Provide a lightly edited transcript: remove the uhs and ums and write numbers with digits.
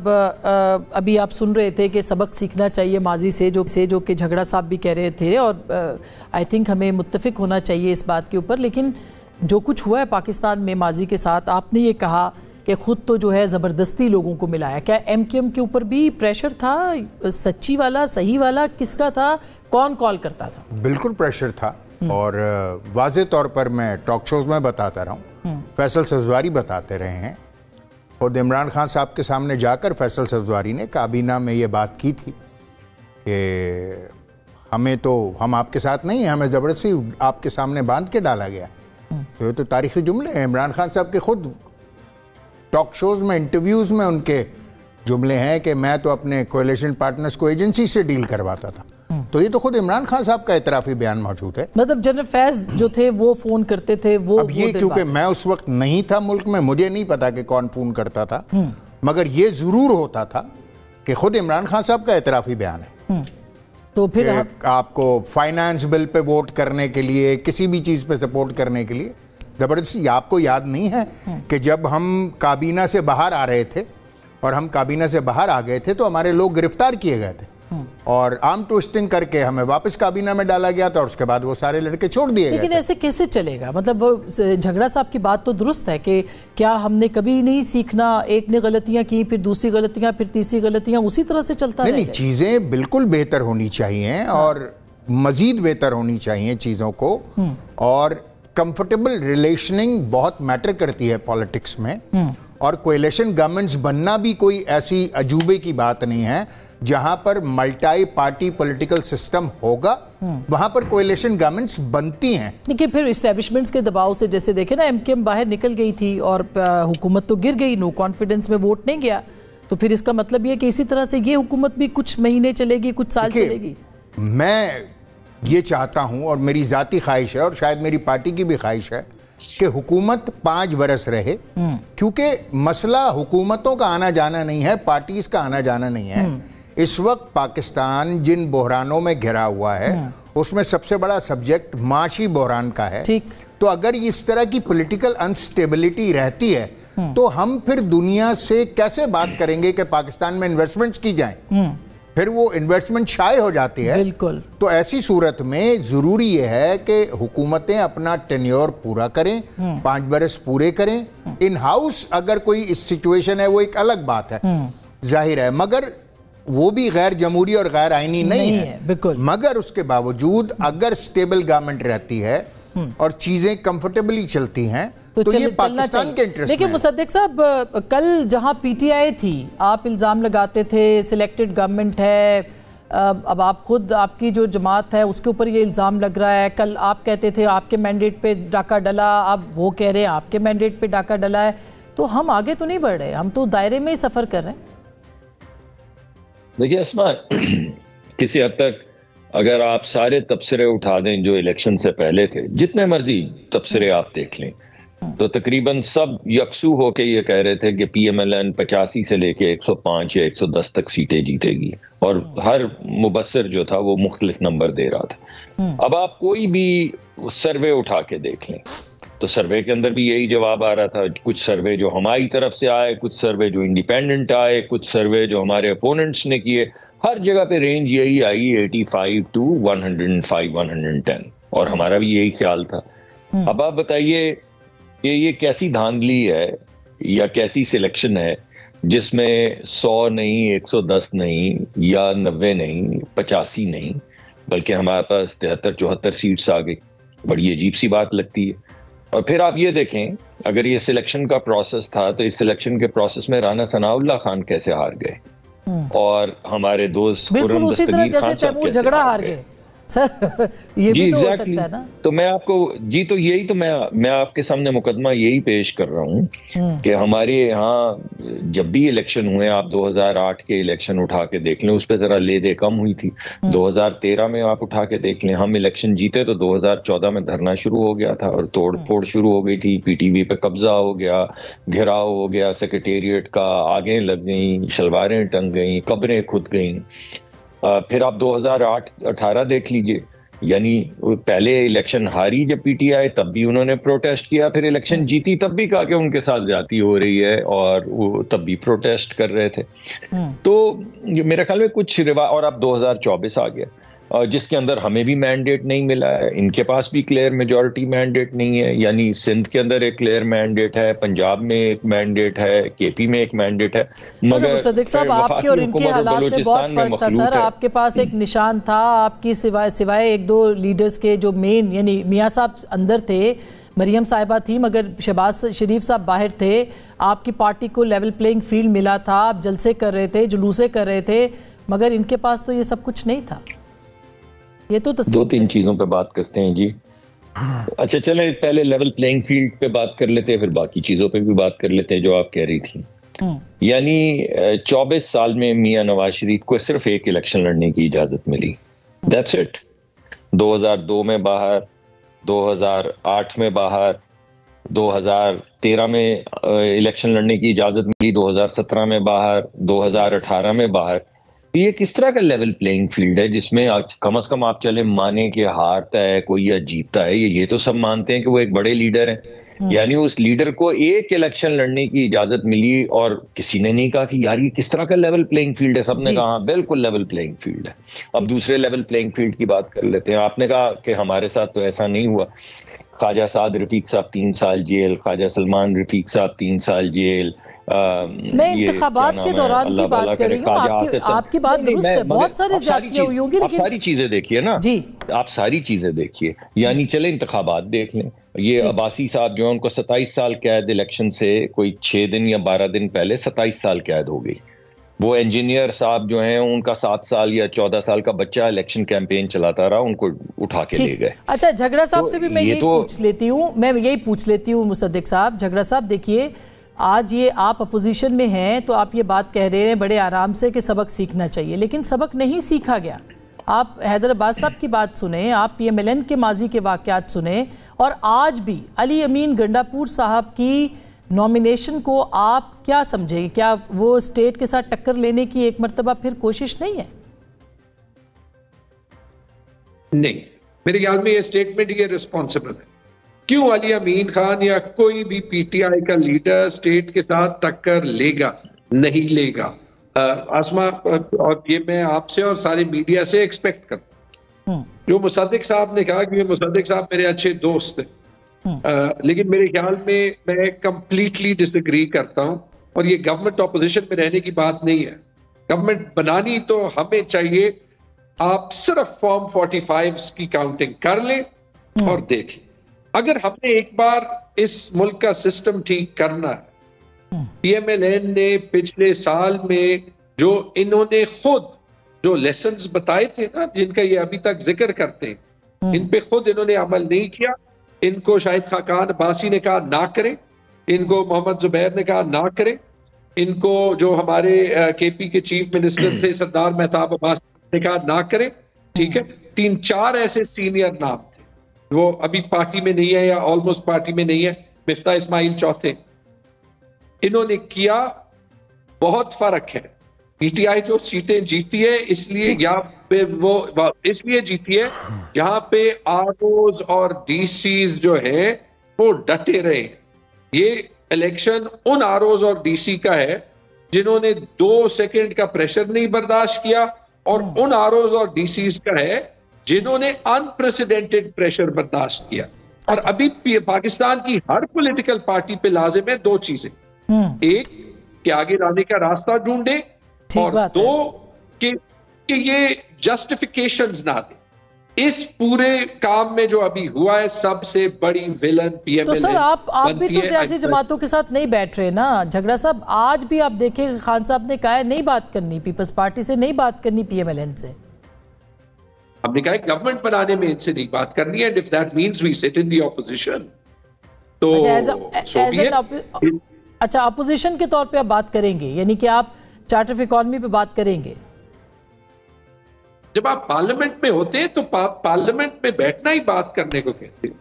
صاحب ابھی آپ سن رہے تھے کہ سبق سیکھنا چاہیے ماضی سے جو کہ جھگڑا صاحب بھی کہہ رہے تھے، اور آئی تھنک ہمیں متفق ہونا چاہیے اس بات کے اوپر. لیکن جو کچھ ہوا ہے پاکستان میں ماضی کے ساتھ، آپ نے یہ کہا کہ خود تو جو ہے زبردستی لوگوں کو ملایا، کیا ایم کیو ایم کے اوپر بھی پریشر تھا؟ سچی والا، صحیح والا کس کا تھا؟ کون کال کرتا تھا؟ بالکل پریشر تھا، اور واضح طور پر میں ٹاک شوز میں بتاتا رہا ہوں، فیصل سبزواری بتاتے رہے ہیں. خود عمران خان صاحب کے سامنے جا کر فیصل سبزواری نے کابینہ میں یہ بات کی تھی کہ ہم آپ کے ساتھ نہیں ہیں، ہمیں زبردستی آپ کے سامنے باندھ کے ڈالا گیا. تو یہ تو تاریخی جملے ہیں. عمران خان صاحب کے خود ٹاک شوز میں، انٹرویوز میں ان کے جملے ہیں کہ میں تو اپنے کولیشن پارٹنرز کو ایجنسی سے ڈیل کرواتا تھا. تو یہ تو خود عمران خان صاحب کا اعترافی بیان موجود ہے. مطلب جنرل فیض جو تھے وہ فون کرتے تھے، وہ اب یہ کیونکہ میں اس وقت نہیں تھا ملک میں، مجھے نہیں پتا کہ کون فون کرتا تھا، مگر یہ ضرور ہوتا تھا کہ خود عمران خان صاحب کا اعترافی بیان ہے. تو پھر آپ کو فائنانس بل پہ ووٹ کرنے کے لیے، کسی بھی چیز پہ سپورٹ کرنے کے لیے زبردستی. آپ کو یاد نہیں ہے کہ جب ہم کابینہ سے باہر آ رہے تھے اور ہم کابینہ سے باہر آ گئے تھے تو ہمارے لوگ گرفتار کیے گئے تھے اور آرم ٹوئسٹنگ کر کے ہمیں واپس کابینہ میں ڈالا گیا تھا، اور اس کے بعد وہ سارے لڑکے چھوڑ دیے گئے. لیکن ایسے کیسے چلے گا؟ مطلب وہ جھگڑا صاحب کی بات تو درست ہے کہ کیا ہم نے کبھی نہیں سیکھنا؟ ایک نے غلطیاں کی، پھر دوسری غلطیاں، پھر تیسری غلطیاں، اسی طرح سے چلتا رہے گا. نہیں، چیزیں بالکل بہتر ہونی چاہیے اور مزید بہتر ہونی چاہیے چیزوں کو، اور کمفرٹیبل ریلیشننگ بہت میٹر کرتی ہے پالیٹکس میں. اور کوئلیشن گورنمنٹس بننا بھی کوئی ایسی عجوبے کی بات نہیں ہے. جہاں پر ملٹائی پارٹی پولیٹیکل سسٹم ہوگا وہاں پر کوئلیشن گورنمنٹس بنتی ہیں. لیکن پھر اسٹیبلشمنٹس کے دباؤ سے، جیسے دیکھیں نا، ایم کیو ایم باہر نکل گئی تھی اور حکومت تو گر گئی، نو کانفیڈنس میں ووٹ نہیں گیا. تو پھر اس کا مطلب یہ کہ اسی طرح سے یہ حکومت بھی کچھ مہینے چلے گی، کچھ سال چلے گی. میں یہ چاہتا ہوں، اور میری ذاتی خواہش ہے اور شاید میری پارٹی کی بھی خواہش ہے، کہ حکومت 5 برس رہے، کیونکہ مسئلہ حکومتوں کا آنا جانا نہیں ہے، پارٹیز کا آنا جانا نہیں ہے. اس وقت پاکستان جن بحرانوں میں گھرا ہوا ہے اس میں سب سے بڑا سبجیکٹ معاشی بحران کا ہے. تو اگر اس طرح کی پولیٹیکل انسٹیبلٹی رہتی ہے تو ہم پھر دنیا سے کیسے بات کریں گے کہ پاکستان میں انویسٹمنٹس کی جائیں؟ پھر وہ انویسٹمنٹ شائع ہو جاتی ہے. بالکل. تو ایسی صورت میں ضروری یہ ہے کہ حکومتیں اپنا ٹینیور پورا کریں، 5 برس پورے کریں. ان ہاؤس اگر کوئی اس سچویشن ہے وہ ایک الگ بات ہے، ظاہر ہے، مگر وہ بھی غیر جمہوری اور غیر آئینی نہیں ہے. بالکل. مگر اس کے باوجود اگر سٹیبل گورنمنٹ رہتی ہے اور چیزیں کمفرٹیبلی چلتی ہیں تو یہ پاکستان کے انٹرسٹ میں. لیکن مصدق صاحب، کل جہاں پی ٹی آئی تھی، آپ الزام لگاتے تھے سلیکٹڈ گورنمنٹ ہے. اب آپ خود، آپ کی جو جماعت ہے اس کے اوپر یہ الزام لگ رہا ہے. کل آپ کہتے تھے آپ کے مینڈیٹ پہ ڈاکہ ڈلا، اب وہ کہہ رہے ہیں آپ کے مینڈیٹ پہ ڈاکہ ڈلا ہے. تو ہم آگے تو نہیں بڑھ رہے، ہم تو دائرے میں ہی سفر کر رہے ہیں. دیکھیے اسما، کسی حد تک اگر آپ سارے تبصرے اٹھا دیں جو الیکشن سے پہلے تھے، جتنے مرضی تبصرے آپ دیکھ لیں، تو تقریباً سب یکسو ہو کے یہ کہہ رہے تھے کہ پی ایم ایل این 85 سے لے کے 105 یا 110 تک سیٹیں جیتے گی، اور ہر مبصر جو تھا وہ مختلف نمبر دے رہا تھا. اب آپ کوئی بھی سروے اٹھا کے دیکھ لیں تو سروے کے اندر بھی یہی جواب آ رہا تھا. کچھ سروے جو ہماری طرف سے آئے، کچھ سروے جو انڈیپینڈنٹ آئے، کچھ سروے جو ہمارے اپوننٹس نے کیے، ہر جگہ پہ رینج یہی آئی 85 to 105 110، اور ہمارا بھی یہی خیال تھا. اب آپ بتائیے کہ یہ کیسی دھاندلی ہے یا کیسی سلیکشن ہے جس میں 100 نہیں، 110 نہیں، یا 90 نہیں، 85 نہیں، بلکہ ہمارے پاس 73 74 سیٹس آ گئی. بڑی عجیب سی بات لگتی ہے. اور پھر آپ یہ دیکھیں، اگر یہ سلیکشن کا پروسیس تھا تو اس سلیکشن کے پروسیس میں رانا ثناء اللہ خان کیسے ہار گئے، اور ہمارے دوست بالکل اسی طرح جیسے تیمور جھگڑا ہار گئے. سر یہ بھی تو ہو سکتا ہے نا. تو میں آپ کو تو یہی تو میں آپ کے سامنے مقدمہ یہی پیش کر رہا ہوں کہ ہمارے یہاں جب بھی الیکشن ہوئے، آپ 2008 کے الیکشن اٹھا کے دیکھ لیں، اس پہ ذرا لے دے کم ہوئی تھی. 2013 میں آپ اٹھا کے دیکھ لیں، ہم الیکشن جیتے تو 2014 میں دھرنا شروع ہو گیا تھا اور توڑ پھوڑ شروع ہو گئی تھی. پی ٹی وی پہ قبضہ ہو گیا، گھیراؤ ہو گیا سیکریٹریٹ کا، آگیں لگ گئیں، شلواریں ٹنگ گئیں، قبریں کھد گئیں. پھر آپ 2018 دیکھ لیجئے، یعنی پہلے الیکشن ہاری جب پی ٹی آئی تب بھی انہوں نے پروٹیسٹ کیا, پھر الیکشن جیتی تب بھی کہا کہ ان کے ساتھ زیادتی ہو رہی ہے, اور وہ تب بھی پروٹیسٹ کر رہے تھے. تو میرے خیال میں کچھ اور اب 2024 آ گیا جس کے اندر ہمیں بھی مینڈیٹ نہیں ملا ہے, ان کے پاس بھی کلیئر میجورٹی مینڈیٹ نہیں ہے. یعنی سندھ کے اندر ایک کلیئر مینڈیٹ ہے, پنجاب میں ایک مینڈیٹ ہے, کے پی میں ایک مینڈیٹ ہے, مگر مصدق صاحب آپ کے اور ان کے حالات میں بہت فرق تھا سر. آپ کے پاس ایک نشان تھا, آپ کی سوائے ایک دو لیڈرز کے جو مین, یعنی میاں صاحب اندر تھے, مریم صاحبہ تھی, مگر شہباز شریف صاحب باہر تھے. آپ کی پارٹی کو لیول پلینگ فیلڈ ملا تھا, آپ جلسے کر رہے تھے, جلوسے کر رہے تھے, مگر ان کے پاس تو یہ سب کچھ نہیں تھا. یہ تو دو تین چیزوں پہ بات کرتے ہیں جی. اچھا چلیں پہلے لیول پلینگ فیلڈ پہ بات کر لیتے ہیں, پھر باقی چیزوں پہ بھی بات کر لیتے ہیں جو آپ کہہ رہی تھی. یعنی 24 سال میں میاں نواز شریف کو صرف ایک الیکشن لڑنے کی اجازت ملی, دیٹس اٹ. 2002 میں باہر, 2008 میں باہر, 2013 میں الیکشن لڑنے کی اجازت ملی, 2017 میں باہر, 2018 میں باہر. یہ کس طرح کا لیول پلینگ فیلڈ ہے جس میں کم از کم آپ چلے مانے کہ ہارتا ہے کوئی یا جیتتا ہے, یہ تو سب مانتے ہیں کہ وہ ایک بڑے لیڈر ہیں. یعنی اس لیڈر کو ایک الیکشن لڑنے کی اجازت ملی اور کسی نے نہیں کہا کہ یار یہ کس طرح کا لیول پلینگ فیلڈ ہے. سب نے کہا بالکل لیول پلینگ فیلڈ ہے. اب دوسرے لیول پلینگ فیلڈ کی بات کر لیتے ہیں. آپ نے کہا کہ ہمارے ساتھ تو ایسا نہیں ہوا. خواجہ سعد رفیق صاحب 3 سال جیل, خواجہ سلمان رفیق صاحب 3 سال جیل. میں انتخابات کے دوران کی بات کر رہی ہوں, آپ کی بات درست ہے, بہت سارے زیادتیاں ہوئی ہوں گی, آپ ساری چیزیں دیکھیے نا جی, آپ ساری چیزیں دیکھیے. یعنی چلیں انتخابات دیکھ لیں. یہ عباسی صاحب جو ہیں ان کو 27 سال قید الیکشن سے کوئی 6 دن یا 12 دن پہلے 27 سال قید ہو گئی. وہ انجینئر صاحب جو ہیں ان کا 7 سال یا 14 سال کا بچہ الیکشن کیمپین چلاتا رہا, ان کو اٹھا کے لے گئے. اچھا جھگڑا صاحب سے بھی میں یہی پوچھ لیتی ہوں مصدق صاحر. جھگڑا صاحب دیکھیے, آج یہ آپ اپوزیشن میں ہیں تو آپ یہ بات کہہ رہے ہیں بڑے آرام سے کہ سبق سیکھنا چاہیے, لیکن سبق نہیں سیکھا گیا. آپ حیدر عباس صاحب کی بات سنیں, آپ پی ایم ایل این کے ماضی کے واقعات سنیں, اور آج بھی علی امین گنڈاپور صاحب کی نومینیشن کو آپ کیا سمجھیں گے؟ کیا وہ اسٹیٹ کے ساتھ ٹکر لینے کی ایک مرتبہ پھر کوشش نہیں ہے؟ نہیں, میرے خیال میں یہ اسٹیٹمنٹ یہ ریسپانسبل ہے. کیوں علی امین خان یا کوئی بھی پی ٹی آئی کا لیڈر اسٹیٹ کے ساتھ ٹکر لے گا؟ نہیں لے گا. آسما, اور یہ میں آپ سے اور سارے میڈیا سے ایکسپیکٹ کرتا ہوں. جو مصدق صاحب نے کہا کہ مصدق صاحب میرے اچھے دوست ہیں, لیکن میرے خیال میں کمپلیٹلی ڈس ایگری کرتا ہوں, اور یہ گورنمنٹ اپوزیشن میں رہنے کی بات نہیں ہے. گورنمنٹ بنانی تو ہمیں چاہیے, آپ صرف فارم 45 کی کاؤنٹنگ کر لیں اور دیکھ لیں. اگر ہم نے ایک بار اس ملک کا سسٹم ٹھیک کرنا ہے, پی ایم ایل این نے پچھلے سال میں جو انہوں نے خود جو لیسنز بتائے تھے نا, جن کا یہ ابھی تک ذکر کرتے ہیں, ان پہ خود انہوں نے عمل نہیں کیا. ان کو شاہد خاقان عباسی نے کہا نہ کریں, ان کو محمد زبیر نے کہا نہ کریں, ان کو جو ہمارے کے پی کے چیف منسٹر تھے سردار مہتاب عباس نے کہا نہ کریں. ٹھیک ہے, 3-4 ایسے سینئر نام تھے وہ ابھی پارٹی میں نہیں ہے یا آلموسٹ پارٹی میں نہیں ہے. مفتاح اسماعیل چوتھے, انہوں نے کیا. بہت فرق ہے. پی ٹی آئی جو سیٹیں جیتی ہے اس لیے یا وہ اس لیے جیتی ہے جہاں پہ آر اوز اور ڈی سیز جو ہے وہ ڈٹے رہے. یہ الیکشن ان آر اوز اور ڈی سی کا ہے جنہوں نے 2 سیکنڈ کا پریشر نہیں برداشت کیا, اور ان آر اوز اور ڈی سیز کا ہے جنہوں نے انپریسیڈنٹڈ پریشر برداشت کیا. اور ابھی پاکستان کی ہر پولیٹیکل پارٹی پہ لازم ہے 2 چیزیں, ایک کہ آگے لانے کا راستہ ڈھونڈے, اور 2 کہ یہ جسٹیفیکیشنز نہ دے. اس پورے کام میں جو ابھی ہوا ہے سب سے بڑی ویلن پی ایم ایل این. تو سر آپ بھی تو سیاسی جماعتوں کے ساتھ نہیں بیٹھ رہے نا جھگڑا صاحب. آج بھی آپ دیکھیں خان صاحب نے کہا ہے نہیں بات کرنی, پیپلز پارٹی سے نہیں بات کرنی, پی ایم ایل این سے. ہم نے کہا گورنمنٹ بنانے میں ان سے نہیں بات کرنی ہے, and if that means we sit in the opposition. تو اچھا اپوزیشن کے طور پہ آپ بات کریں گے, یعنی کہ آپ چارٹر آف اکانومی پہ بات کریں گے. جب آپ پارلیمنٹ میں ہوتے ہیں تو پارلیمنٹ میں بیٹھنا ہی بات کرنے کو کہتے ہیں.